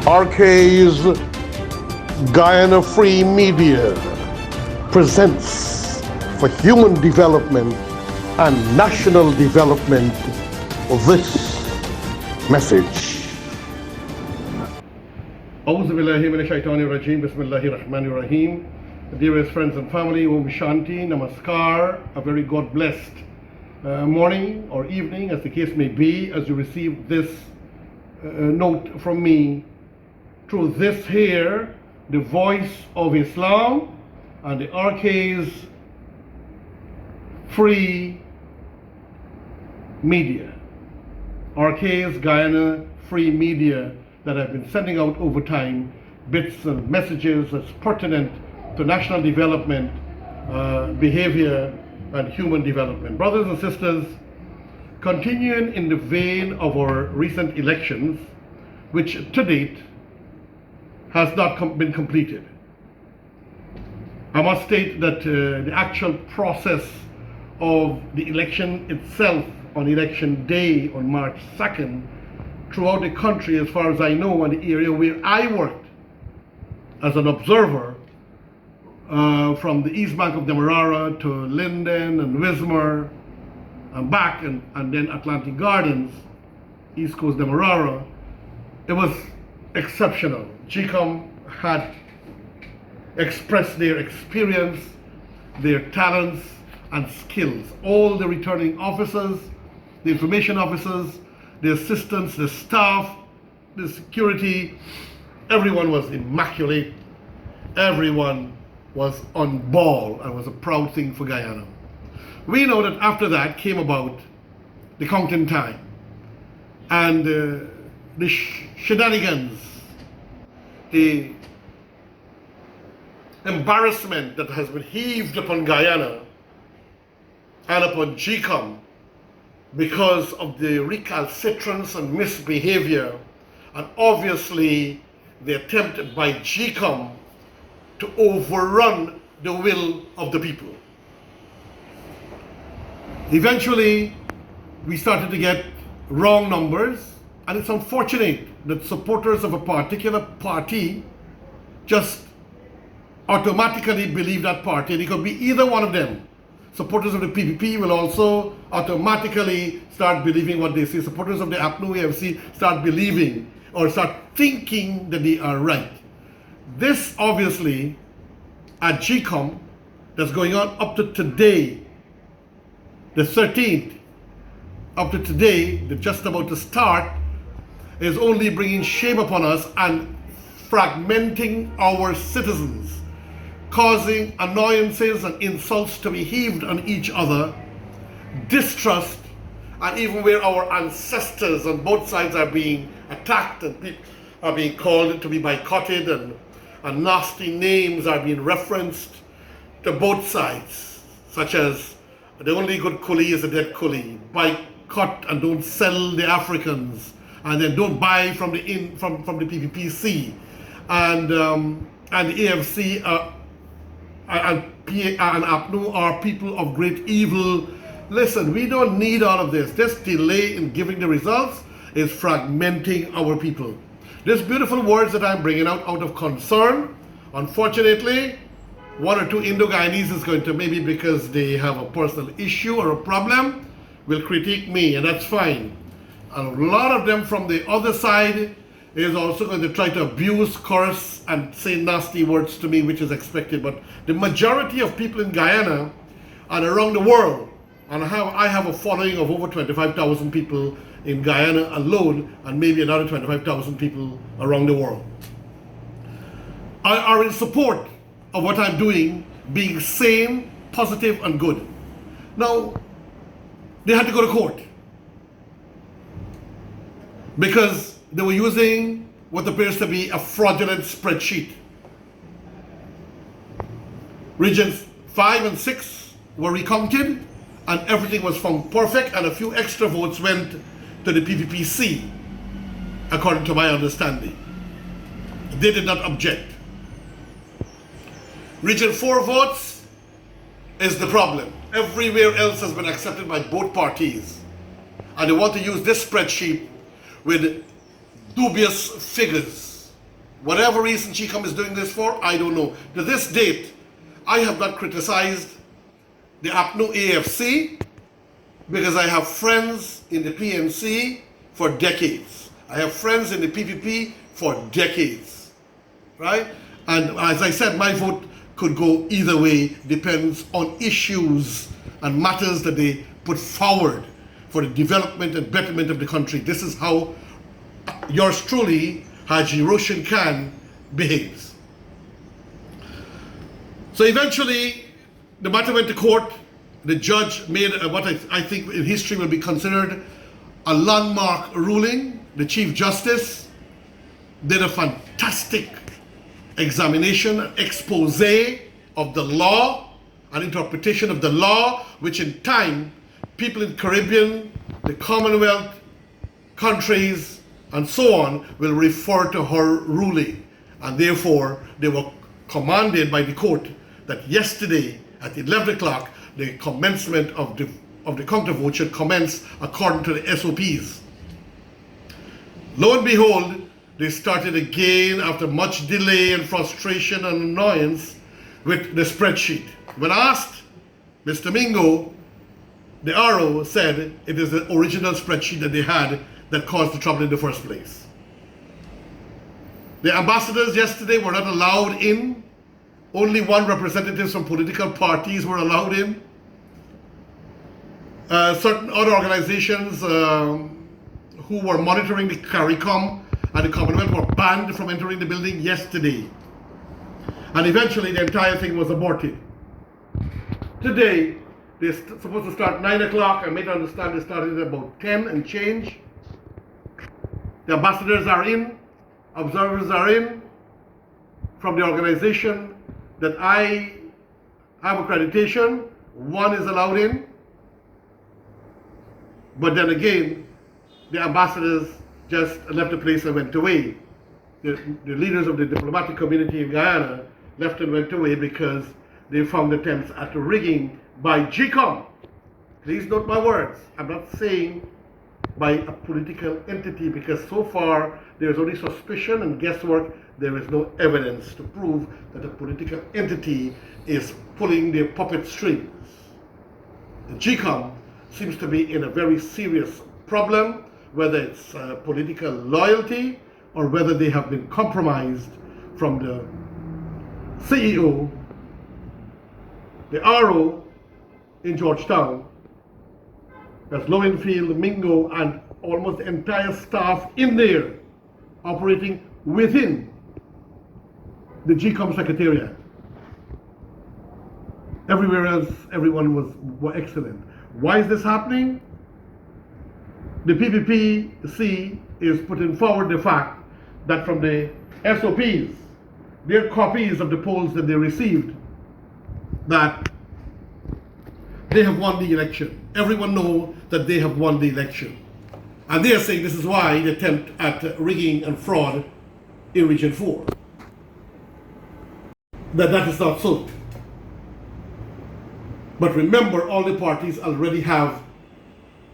RK's Guyana Free Media presents for human development and national development this message. Bismillahirrahmanirrahim. Dearest friends and family, Om Shanti, Namaskar, a very God-blessed morning or evening, as the case may be, as you receive this note from me through this here, the voice of Islam and the RK's Free Media. RK's Guyana Free Media that I've been sending out over time, bits and messages that's pertinent to national development, behavior, and human development. Brothers and sisters, continuing in the vein of our recent elections, which to date has not been completed. I must state that the actual process of the election itself on election day on March 2nd throughout the country, as far as I know, in the area where I worked as an observer, from the East Bank of Demerara to Linden and Wismar and back and then Atlantic Gardens, East Coast Demerara, it was exceptional. GCOM had expressed their experience, their talents and skills. All the returning officers, the information officers, the assistants, the staff, the security, everyone was immaculate. Everyone was on ball and was a proud thing for Guyana. We know that after that came about the counting time and the shenanigans, the embarrassment that has been heaved upon Guyana and upon GCOM because of the recalcitrance and misbehavior, and obviously the attempt by GCOM to overrun the will of the people. Eventually, we started to get wrong numbers, and it's unfortunate that supporters of a particular party just automatically believe that party, and it could be either one of them. Supporters of the PPP will also automatically start believing what they say. Supporters of the APNU AFC start believing or start thinking that they are right. This obviously at GCOM that's going on up to today, the 13th, up to today, they're just about to start, is only bringing shame upon us and fragmenting our citizens, causing annoyances and insults to be heaved on each other, distrust, and even where our ancestors on both sides are being attacked and people are being called to be boycotted and nasty names are being referenced to both sides, such as the only good coolie is a dead coolie, boycott and don't sell the Africans, and then don't buy from the PPPC, and the AFC and APNU are people of great evil. Listen, we don't need all of this. This delay in giving the results is fragmenting our people. These beautiful words that I'm bringing out of concern, unfortunately, one or two Indo-Guyanese is going to, maybe because they have a personal issue or a problem, will critique me, and that's fine. And a lot of them from the other side is also going to try to abuse, curse, and say nasty words to me, which is expected. But the majority of people in Guyana and around the world, and I have a following of over 25,000 people in Guyana alone, and maybe another 25,000 people around the world, are in support of what I'm doing, being sane, positive, and good. Now, they had to go to court because they were using what appears to be a fraudulent spreadsheet. Regions 5 and 6 were recounted, and everything was found perfect, and a few extra votes went to the PPPC, according to my understanding. They did not object. Region 4 votes is the problem. Everywhere else has been accepted by both parties. And they want to use this spreadsheet with dubious figures Whatever reason GCOM is doing this for, I don't know. To this date, I have not criticized the APNO AFC because I have friends in the PNC for decades. I have friends in the PPP for decades, right? And as I said, my vote could go either way, depends on issues and matters that they put forward for the development and betterment of the country. This is how yours truly, Haji Roshan Khan, behaves. So eventually, the matter went to court. The judge made what I think in history will be considered a landmark ruling. The Chief Justice did a fantastic examination, an expose of the law, an interpretation of the law, which in time, people in Caribbean, the Commonwealth countries, and so on will refer to her ruling. And therefore, they were commanded by the court that yesterday at 11 o'clock, the commencement of the counter vote should commence according to the SOPs. Lo and behold, they started again after much delay and frustration and annoyance with the spreadsheet. When asked, Mr. Mingo, the RO, said it is the original spreadsheet that they had that caused the trouble in the first place. The ambassadors yesterday were not allowed in. Only one representative from political parties were allowed in. Certain other organizations who were monitoring the CARICOM and the Commonwealth were banned from entering the building yesterday. And eventually the entire thing was aborted. Today, they're supposed to start 9 o'clock. I made understand they started at about 10 and change. The ambassadors are in, observers are in from the organization that I have accreditation. One is allowed in. But then again, the ambassadors just left the place and went away. The leaders of the diplomatic community in Guyana left and went away because they found attempts at rigging by GCOM. Please note my words. I'm not saying by a political entity, because so far there is only suspicion and guesswork. There is no evidence to prove that a political entity is pulling their puppet strings. The GCOM seems to be in a very serious problem, whether it's political loyalty or whether they have been compromised from the CEO, the RO in Georgetown, as Lowenfield, Mingo, and almost the entire staff in there operating within the GCOM Secretariat. Everywhere else, everyone were excellent. Why is this happening? The PPPC is putting forward the fact that from the SOPs, their copies of the polls that they received, that they have won the election. Everyone knows that they have won the election. And they are saying this is why the attempt at rigging and fraud in Region 4. That is not so. But remember, all the parties already have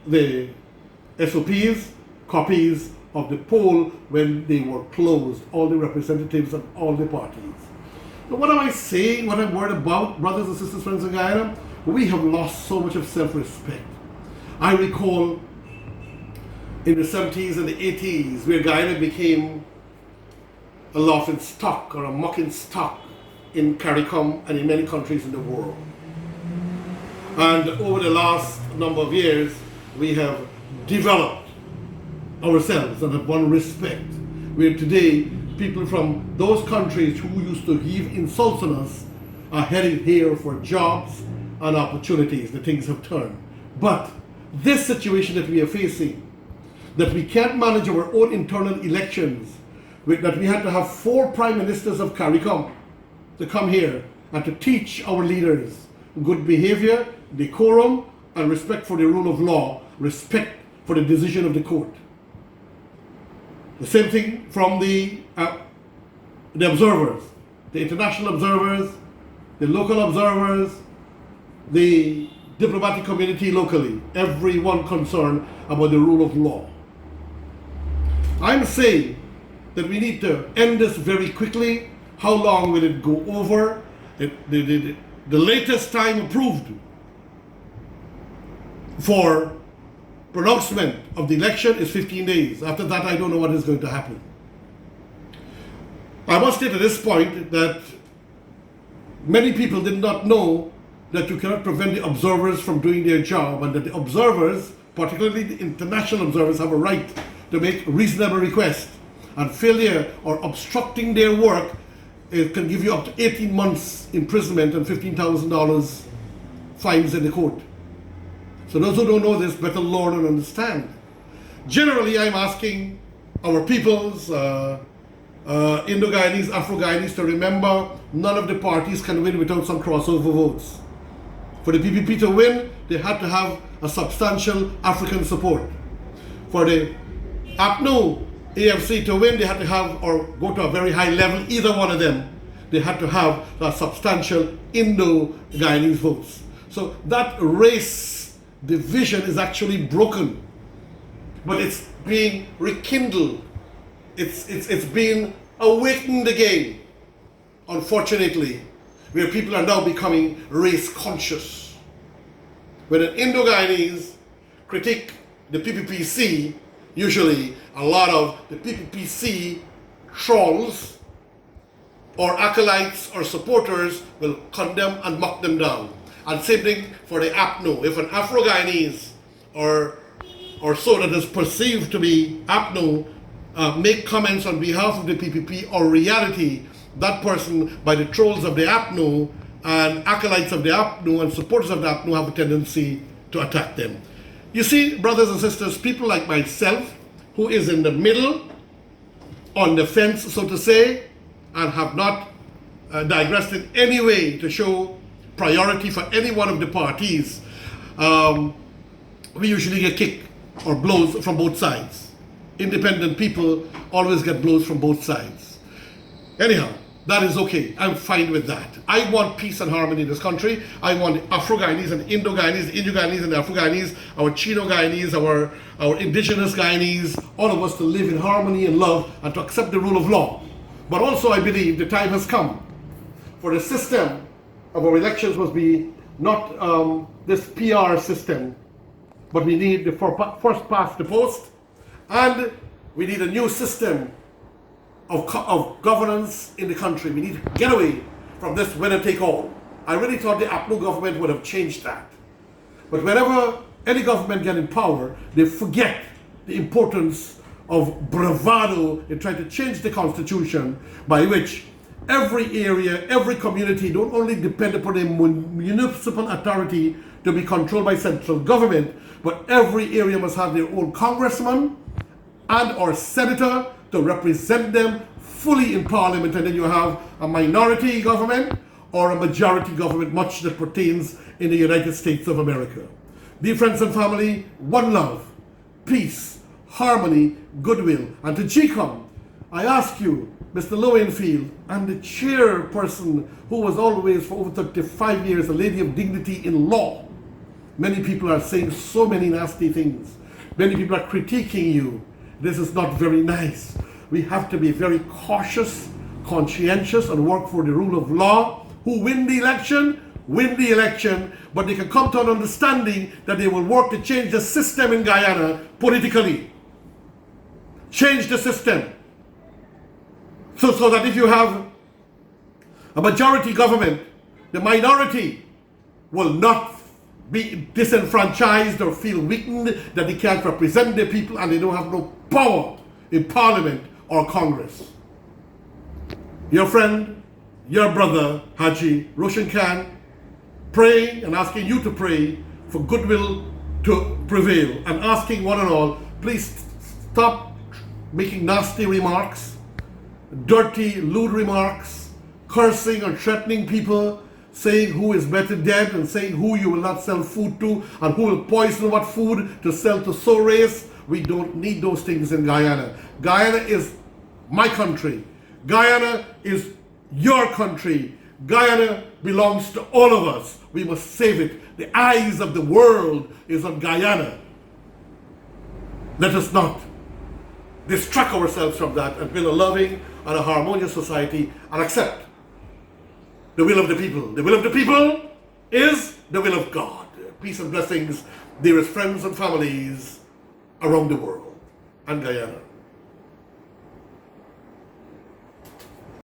the SOPs, copies of the poll when they were closed, all the representatives of all the parties. Now, what am I saying? What I'm worried about, brothers and sisters, friends in Guyana? We have lost so much of self-respect. I recall in the 70s and the 80s where Guyana became a laughing stock or a mocking stock in CARICOM and in many countries in the world. And over the last number of years, we have developed ourselves and have won respect, where today people from those countries who used to heave insults on us are heading here for jobs and opportunities. The things have turned. But this situation that we are facing, that we can't manage our own internal elections, that we had to have 4 prime ministers of CARICOM to come here and to teach our leaders good behavior, decorum, and respect for the rule of law, respect for the decision of the court. The same thing from the observers, the international observers, the local observers, the diplomatic community locally, everyone concerned about the rule of law. I'm saying that we need to end this very quickly. How long will it go over? The latest time approved for pronouncement of the election is 15 days. After that, I don't know what is going to happen. I must state at this point that many people did not know that you cannot prevent the observers from doing their job, and that the observers, particularly the international observers, have a right to make reasonable requests. And failure or obstructing their work, it can give you up to 18 months imprisonment and $15,000 fines in the court. So those who don't know this better learn and understand. Generally, I'm asking our peoples, Indo-Guyanese, Afro-Guyanese, to remember none of the parties can win without some crossover votes. For the PPP to win, they had to have a substantial African support. For the APNU AFC to win, they had to have, or go to a very high level, either one of them, they had to have a substantial Indo-Guyanese votes. So that race division is actually broken, but it's being rekindled. It's being awakened again, unfortunately, where people are now becoming race conscious. When an Indo-Guyanese critique the PPPC, usually a lot of the PPPC trolls or acolytes or supporters will condemn and mock them down. And same thing for the APNU. If an Afro-Guyanese or so that is perceived to be APNU make comments on behalf of the PPP, or reality, that person, by the trolls of the APNU and acolytes of the APNU and supporters of the APNU, have a tendency to attack them. You see, brothers and sisters, people like myself, who is in the middle, on the fence, so to say, and have not digressed in any way to show priority for any one of the parties, we usually get kick or blows from both sides. Independent people always get blows from both sides. Anyhow, that is okay. I'm fine with that. I want peace and harmony in this country. I want the Afro-Guyanese and Indo-Guyanese, the Indo-Guyanese and the Afro-Guyanese, our Chino-Guyanese, our indigenous Guyanese, all of us to live in harmony and love and to accept the rule of law. But also I believe the time has come for the system of our elections must be not this PR system, but we need the first past the post, and we need a new system of governance in the country. We need to get away from this winner take all. I really thought the APNU government would have changed that. But whenever any government gets in power, they forget the importance of bravado in trying to change the constitution, by which every area, every community don't only depend upon a municipal authority to be controlled by central government, but every area must have their own congressman and or senator to represent them fully in parliament, and then you have a minority government or a majority government, much that pertains in the United States of America. Dear friends and family, one love, peace, harmony, goodwill. And to GCOM, I ask you, Mr. Lowenfield, and the chairperson who was always for over 35 years a lady of dignity in law. Many people are saying so many nasty things. Many people are critiquing you. This is not very nice. We have to be very cautious, conscientious, and work for the rule of law. Who win the election, but they can come to an understanding that they will work to change the system in Guyana politically. Change the system. So that if you have a majority government, the minority will not be disenfranchised or feel weakened that they can't represent their people and they don't have no power in Parliament or Congress. Your friend, your brother, Haji Roshan Khan, praying and asking you to pray for goodwill to prevail, and asking one and all, please stop making nasty remarks, dirty, lewd remarks, cursing or threatening people, saying who is better dead, and saying who you will not sell food to, and who will poison what food to sell to so race. We don't need those things in Guyana. Guyana is my country. Guyana is your country. Guyana belongs to all of us. We must save it. The eyes of the world is on Guyana. Let us not distract ourselves from that and build a loving and a harmonious society and accept the will of the people. The will of the people is the will of God. Peace and blessings, dearest friends and families around the world and Guyana.